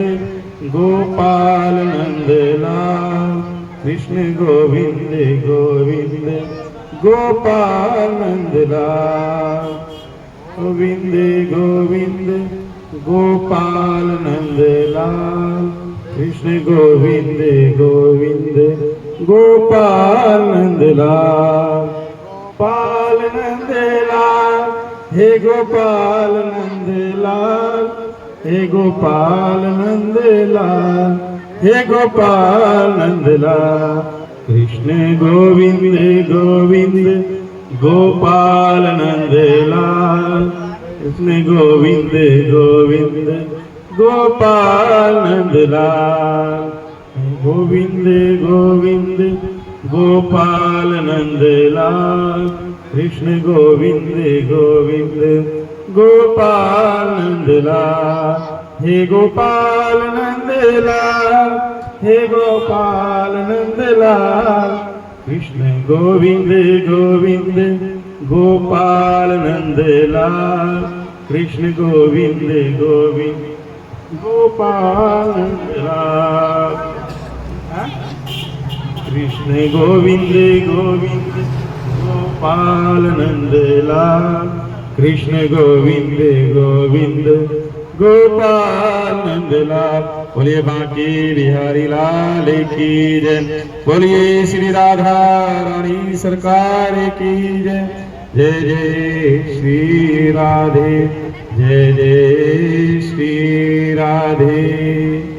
गोपाल नंदलाल कृष्ण गोविंद गोविंद गोपाल नंदलाल गोविंद गोविंद गोपाल नंदलाल कृष्ण गोविंद गोविंद गोपाल नंदलाल गोपाल नंदलाल हे गोपाल नंदलाल हे गोपाल नंदलाल हे गोपाल नंदलाल कृष्ण गोविंद गोविंद गोपाल नंदलाल कृष्ण गोविंद गोविंद गोपाल नंदलाल गोविंद गोविंद गोपाल नंदलाल कृष्ण गोविंद गोविंद गोपाल नंदलाल हे गोपाल नंदलाल हे गोपाल नंदलाल कृष्ण गोविंद गोविंद गोपाल नंदलाल कृष्ण गोविंद गोविंद गोपाल नंदलाल कृष्ण गोविंद गोविंद गोपाल नंदलाल कृष्ण गोविंद गोविंद गोपाल नंदलाल। बोलिए बांके बिहारी लाल की जय। बोलिए श्री राधा रानी सरकार की जय। जय जय श्री राधे जय जय श्री राधे।